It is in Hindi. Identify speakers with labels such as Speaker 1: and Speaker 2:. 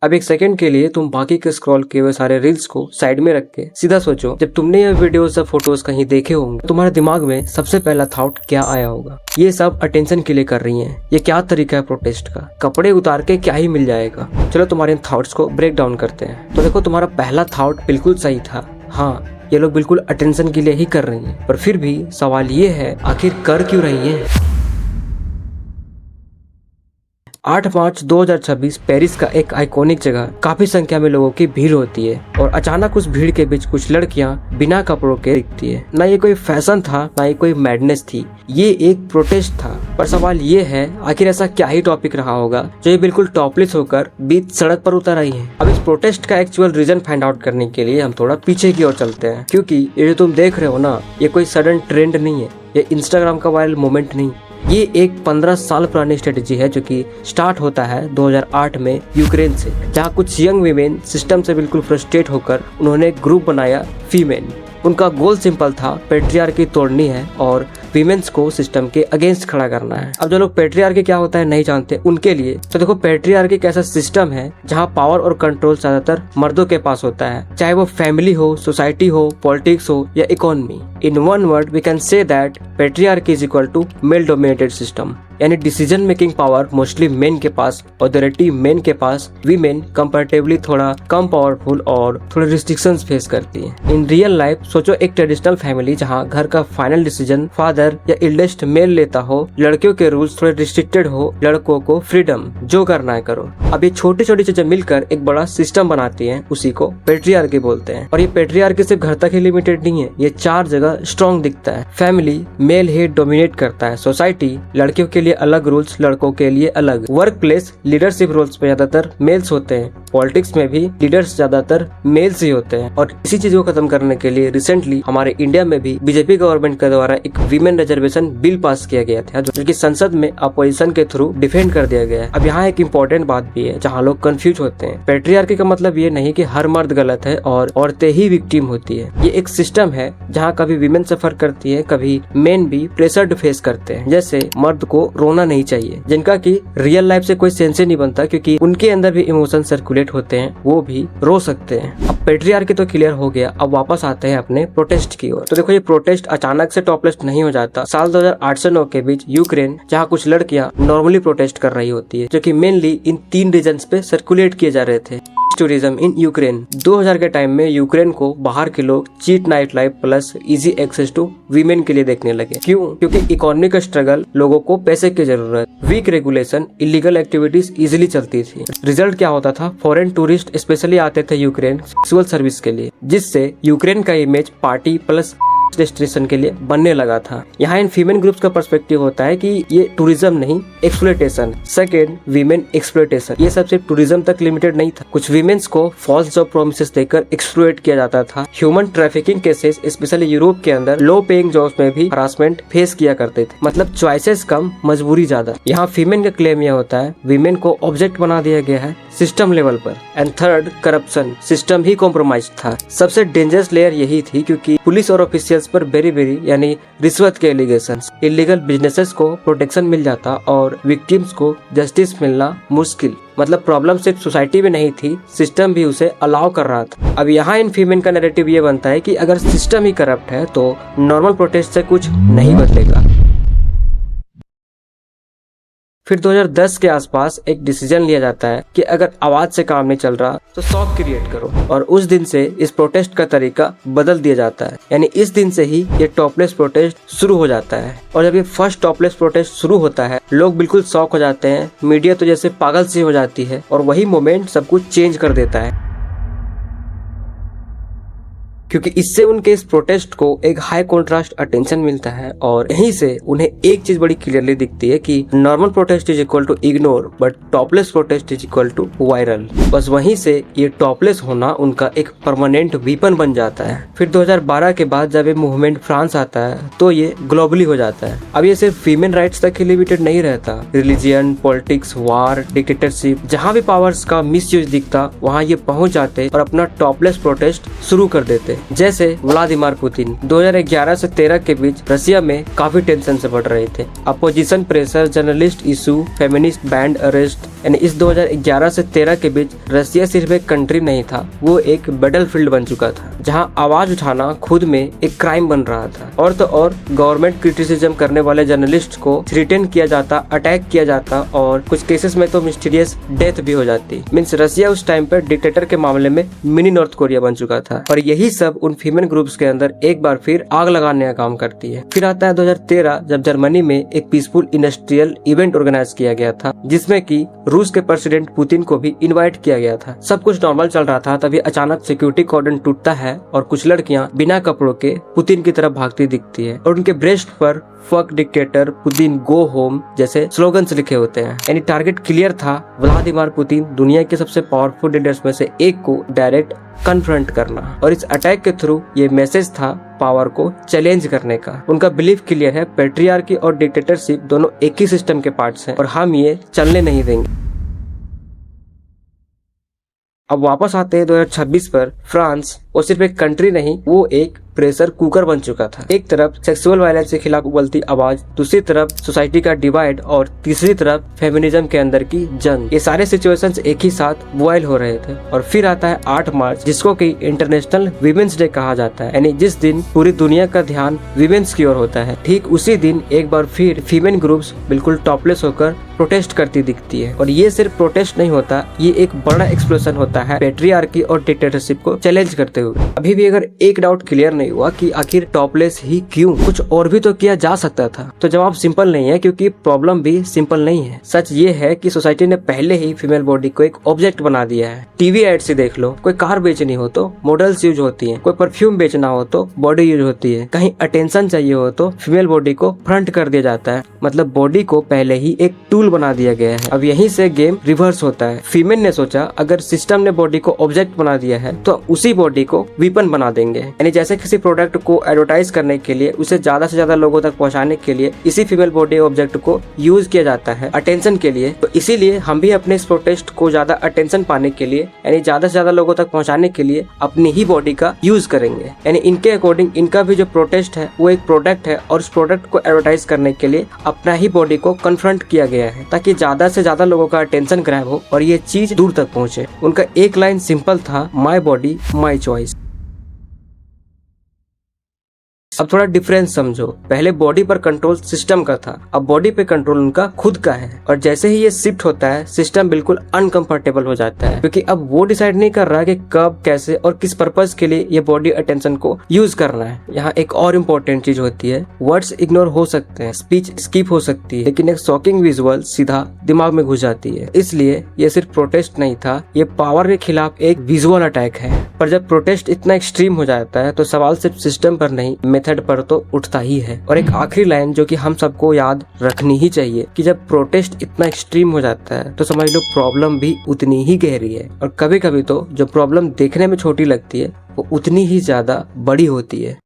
Speaker 1: अब एक सेकंड के लिए तुम बाकी के स्क्रॉल किए हुए सारे रील्स को साइड में रख के सीधा सोचो, जब तुमने ये वीडियोस या फोटोज कहीं देखे होंगे तुम्हारे दिमाग में सबसे पहला थॉट क्या आया होगा? ये सब अटेंशन के लिए कर रही हैं, ये क्या तरीका है प्रोटेस्ट का? कपड़े उतार के क्या ही मिल जाएगा? चलो तुम्हारे इन थॉट्स को ब्रेक डाउन करते हैं। तो देखो, तुम्हारा पहला थॉट बिल्कुल सही था। हाँ, ये लोग बिल्कुल अटेंशन के लिए ही कर रही हैं, पर फिर भी सवाल ये है, आखिर कर क्यों रही हैं? 8 मार्च 2026 पेरिस का एक आइकॉनिक जगह, काफी संख्या में लोगों की भीड़ होती है और अचानक उस भीड़ के बीच कुछ लड़कियां बिना कपड़ों के दिखती है। ना ये कोई फैशन था, ना ये कोई मैडनेस थी, ये एक प्रोटेस्ट था। पर सवाल ये है, आखिर ऐसा क्या ही टॉपिक रहा होगा जो ये बिल्कुल टॉपलेस होकर बीच सड़क पर उतर आई है? अब इस प्रोटेस्ट का एक्चुअल रीजन फाइंड आउट करने के लिए हम थोड़ा पीछे की ओर चलते हैं, क्योंकि ये जो तुम देख रहे हो ना, ये कोई सडन ट्रेंड नहीं है, ये इंस्टाग्राम का वायरल मोमेंट नहीं, ये एक 15 साल पुरानी स्ट्रेटेजी है जो कि स्टार्ट होता है 2008 में यूक्रेन से, जहाँ कुछ यंग वीमेन सिस्टम से बिल्कुल फ्रस्ट्रेट होकर उन्होंने एक ग्रुप बनाया फीमेन। उनका गोल सिंपल था, पेट्रियार्की तोड़नी है और वीमेंस को सिस्टम के अगेंस्ट खड़ा करना है। अब जो लोग पेट्रियार्की क्या होता है नहीं जानते, उनके लिए तो देखो, पेट्रियार्की एक ऐसा सिस्टम है जहाँ पावर और कंट्रोल ज्यादातर मर्दों के पास होता है, चाहे वो फैमिली हो, सोसाइटी हो, पॉलिटिक्स हो या economy. In one word we can say that patriarchy is equal to male dominated system, यानी decision making power mostly men के पास, अथॉरिटी मेन के पास, वीमेन कंपैरेटिवली थोड़ा कम पावरफुल और थोड़े रिस्ट्रिक्शंस फेस करती हैं। इन रियल लाइफ सोचो, एक ट्रेडिशनल फैमिली जहाँ घर का फाइनल डिसीजन फादर या एल्डेस्ट मेल लेता हो, लड़कियों के रूल्स थोड़े रिस्ट्रिक्टेड हो, लड़कों को फ्रीडम, जो करना है करो। अब ये छोटी छोटी चीजें मिलकर एक बड़ा सिस्टम बनाती हैं, उसी को पेट्रियार्की बोलते हैं। और ये पेट्रियार्की सिर्फ घर तक ही लिमिटेड नहीं है, ये 4 जगह स्ट्रॉन्ग दिखता है। फैमिली, मेल हेड डोमिनेट करता है। सोसाइटी, लड़कियों के लिए अलग रूल्स, लड़कों के लिए अलग। वर्क प्लेस, लीडरशिप रोल्स पे ज्यादातर मेल्स होते हैं। पॉलिटिक्स में भी लीडर्स ज्यादातर मेल्स ही होते हैं। और इसी चीज को खत्म करने के लिए रिसेंटली हमारे इंडिया में भी बीजेपी गवर्नमेंट के द्वारा एक वीमेन रिजर्वेशन बिल पास किया गया था, जो कि संसद में अपोजिशन के थ्रू डिफेंड कर दिया गया है। अब यहाँ एक इम्पोर्टेंट बात भी है जहाँ लोग कंफ्यूज होते हैं। पेट्रियार्की का मतलब ये नहीं कि हर मर्द गलत है और औरतें ही विक्टिम होती है। ये एक सिस्टम है जहाँ कभी वीमेन सफर करती है, कभी मेन भी प्रेशर फेस करते हैं। जैसे मर्द को रोना नहीं चाहिए, जिनका की रियल लाइफ से कोई सेंस ही नहीं बनता, क्योंकि उनके अंदर भी इमोशन सर्कुलेट होते हैं, वो भी रो सकते हैं। अब पेट्रियार्की तो क्लियर हो गया, अब वापस आते हैं अपने प्रोटेस्ट की ओर। तो देखो, ये प्रोटेस्ट अचानक से टॉपलेस नहीं हो जाता। साल 2008 से 9 के बीच यूक्रेन, जहाँ कुछ लड़कियां नॉर्मली प्रोटेस्ट कर रही होती है, जो कि मेनली इन 3 रीजन्स पे सर्कुलेट किए जा रहे थे। टूरिज्म इन यूक्रेन, 2000 के टाइम में यूक्रेन को बाहर के लोग cheap night life plus easy access to women के लिए देखने लगे। क्यों? क्योंकि इकोनॉमिक स्ट्रगल, लोगों को पैसे की जरूरत, weak regulation, illegal activities easily चलती थी। रिजल्ट क्या होता था? फॉरेन टूरिस्ट स्पेशली आते थे यूक्रेन सेक्सुअल सर्विस के लिए, जिससे यूक्रेन का इमेज पार्टी प्लस डेस्टिनेशन के लिए बनने लगा था। यहाँ इन फीमेल ग्रुप्स का पर्सपेक्टिव होता है कि ये टूरिज्म नहीं, एक्सप्लॉयटेशन। Second, women exploitation. ये सब सिर्फ टूरिज्म तक लिमिटेड नहीं था। कुछ वीमेन्स को फॉल्स जॉब प्रोमिसेस देकर एक्सप्लॉयट किया जाता था। Human trafficking cases specially Europe के अंदर लो पेइंग जॉब्स में भी हरासमेंट फेस किया करते थे। मतलब चॉइसेस कम, मजबूरी ज्यादा। यहाँ फीमेल का क्लेम यह होता है, वीमेन को ऑब्जेक्ट बना दिया गया है सिस्टम लेवल पर। And third, corruption. System he compromise था। सबसे डेंजरस लेयर यही थी, क्योंकि पुलिस और ऑफिशियल्स पर बेरी यानी रिश्वत के एलिगेशंस, इलीगल बिजनेसेस को प्रोटेक्शन मिल जाता और विक्टिम्स को जस्टिस मिलना मुश्किल। मतलब प्रॉब्लम सिर्फ सोसाइटी में नहीं थी, सिस्टम भी उसे अलाउ कर रहा था। अब यहाँ इन फीमेल का नैरेटिव ये बनता है कि अगर सिस्टम ही करप्ट है तो नॉर्मल प्रोटेस्ट से कुछ नहीं बदलेगा। फिर 2010 के आसपास एक डिसीजन लिया जाता है कि अगर आवाज से काम नहीं चल रहा तो शॉक क्रिएट करो, और उस दिन से इस प्रोटेस्ट का तरीका बदल दिया जाता है। यानी इस दिन से ही ये टॉपलेस प्रोटेस्ट शुरू हो जाता है। और जब ये फर्स्ट टॉपलेस प्रोटेस्ट शुरू होता है, लोग बिल्कुल शॉक हो जाते हैं, मीडिया तो जैसे पागल सी हो जाती है, और वही मोमेंट सब कुछ चेंज कर देता है। क्योंकि इससे उनके इस प्रोटेस्ट को एक हाई कॉन्ट्रास्ट अटेंशन मिलता है, और यहीं से उन्हें एक चीज बड़ी क्लियरली दिखती है कि normal protest is equal to ignore, but topless protest is equal to viral. बस वहीं से ये टॉपलेस होना उनका एक परमानेंट वीपन बन जाता है। फिर 2012 के बाद जब ये मूवमेंट फ्रांस आता है तो ये ग्लोबली हो जाता है। अब ये सिर्फ फीमेल राइट्स तक ही लिमिटेड नहीं रहता। रिलीजियन, पॉलिटिक्स, वार, डिक्टेटरशिप, जहाँ भी पावर्स का मिसयूज दिखता वहाँ ये पहुँच जाते और अपना टॉपलेस प्रोटेस्ट शुरू कर देते। जैसे व्लादिमीर पुतिन 2011 से 13 के बीच रसिया में काफी टेंशन से बढ़ रहे थे। Opposition pressure, journalist issue, feminist band arrest, यानी इस 2011 से 13 के बीच रसिया सिर्फ एक कंट्री नहीं था, वो एक बैटलफील्ड बन चुका था जहां आवाज उठाना खुद में एक क्राइम बन रहा था। और तो और गवर्नमेंट क्रिटिसिज्म करने वाले जर्नलिस्ट को रिटेन किया जाता, अटैक किया जाता और कुछ केसेस में तो मिस्टीरियस डेथ भी हो जाती। मीन्स रसिया उस टाइम पर डिक्टेटर के मामले में मिनी नॉर्थ कोरिया बन चुका था। और यही सब उन फीमेल ग्रुप्स के अंदर एक बार फिर आग लगाने का काम करती है। फिर आता है 2013 जब जर्मनी में एक पीसफुल इंडस्ट्रियल इवेंट ऑर्गेनाइज किया गया था जिसमें कि रूस के प्रेसिडेंट पुतिन को भी इनवाइट किया गया था। सब कुछ नॉर्मल चल रहा था, तभी अचानक सिक्योरिटी कॉर्डन टूटता है और कुछ लड़कियां बिना कपड़ों के पुतिन की तरफ भागती दिखती है और उनके ब्रेस्ट पर fuck dictator Putin go home जैसे स्लोगन्स लिखे होते हैं। यानी टारगेट क्लियर था, व्लादिमीर पुतिन दुनिया के सबसे पावरफुल लीडर्स में से एक को डायरेक्ट कन्फ्रंट करना। और इस अटैक के थ्रू ये मैसेज था पावर को चैलेंज करने का। उनका बिलीफ क्लियर है, पैट्रियार्की और डिक्टेटरशिप दोनों एक ही सिस्टम के पार्ट्स हैं और हम ये चलने नहीं देंगे। अब वापस आते हैं 2026 पर। फ्रांस वो सिर्फ एक कंट्री नहीं, वो एक प्रेशर कुकर बन चुका था। एक तरफ सेक्सुअल वायलेंस के खिलाफ उबलती आवाज, दूसरी तरफ सोसाइटी का डिवाइड और तीसरी तरफ फेमिनिज्म के अंदर की जंग। ये सारे सिचुएशंस एक ही साथ बॉयल हो रहे थे। और फिर आता है 8 मार्च जिसको कि इंटरनेशनल वीमेंस डे कहा जाता है, यानी जिस दिन पूरी दुनिया का ध्यान वीमेंस की ओर होता है। ठीक उसी दिन एक बार फिर फीमेल ग्रुप्स बिल्कुल टॉपलेस होकर प्रोटेस्ट करती दिखती है। और ये सिर्फ प्रोटेस्ट नहीं होता, ये एक बड़ा एक्सप्लोजन होता है पैट्रियार्की और डिक्टेटरशिप को चैलेंज करते हुए। अभी भी अगर एक डाउट क्लियर नहीं हुआ कि आखिर टॉपलेस ही क्यों, कुछ और भी तो किया जा सकता था, तो जवाब सिंपल नहीं है, क्योंकि प्रॉब्लम भी सिंपल नहीं है। सच ये है कि सोसाइटी ने पहले ही फीमेल बॉडी को एक ऑब्जेक्ट बना दिया है। टीवी एड से देख लो, कोई कार बेचनी हो तो मॉडल्स यूज होती हैं, कोई परफ्यूम बेचना हो तो बॉडी यूज होती है, कहीं अटेंशन चाहिए हो तो फीमेल बॉडी को फ्रंट कर दिया जाता है। मतलब बॉडी को पहले ही एक टूल बना दिया गया है। अब यहीं से गेम रिवर्स होता है। फीमेल ने सोचा अगर सिस्टम ने बॉडी को ऑब्जेक्ट बना दिया है तो उसी बॉडी को वीपन बना देंगे। यानी जैसे किसी प्रोडक्ट को एडवर्टाइज करने के लिए, उसे ज्यादा से ज्यादा लोगों तक पहुंचाने के लिए इसी फीमेल बॉडी ऑब्जेक्ट को यूज किया जाता है अटेंशन के लिए। तो इसीलिए हम भी अपने इस प्रोटेस्ट को ज्यादा अटेंशन पाने के लिए, यानी ज्यादा से ज्यादा लोगों तक पहुंचाने के लिए अपनी ही बॉडी का यूज करेंगे। यानी इनके अकॉर्डिंग इनका भी जो प्रोटेस्ट है वो एक प्रोडक्ट है और उस प्रोडक्ट को एडवर्टाइज करने के लिए अपना ही बॉडी को कन्फ्रंट किया गया है ताकि ज्यादा से ज्यादा लोगों का अटेंशन ग्रैब हो और ये चीज दूर तक पहुंचे। उनका एक लाइन सिंपल था, माई बॉडी माई चॉइस। अब थोड़ा डिफरेंस समझो। पहले बॉडी पर कंट्रोल सिस्टम का था, अब बॉडी पे कंट्रोल उनका खुद का है। और जैसे ही ये शिफ्ट होता है सिस्टम बिल्कुल अनकंफर्टेबल हो जाता है, क्योंकि अब वो डिसाइड नहीं कर रहा कि कब, कैसे और किस पर्पस के लिए ये बॉडी अटेंशन को यूज करना है। यहाँ एक और इम्पोर्टेंट चीज होती है, वर्ड्स इग्नोर हो सकते हैं, स्पीच स्किप हो सकती है, लेकिन एक शॉकिंग विजुअल सीधा दिमाग में घुस जाती है। इसलिए ये सिर्फ प्रोटेस्ट नहीं था, ये पावर के खिलाफ एक विजुअल अटैक है। पर जब प्रोटेस्ट इतना एक्सट्रीम हो जाता है तो सवाल सिर्फ सिस्टम पर नहीं, मेथड पर तो उठता ही है। और एक आखिरी लाइन जो कि हम सबको याद रखनी ही चाहिए कि जब प्रोटेस्ट इतना एक्सट्रीम हो जाता है तो समझ लो प्रॉब्लम भी उतनी ही गहरी है। और कभी कभी तो जो प्रॉब्लम देखने में छोटी लगती है वो उतनी ही ज्यादा बड़ी होती है।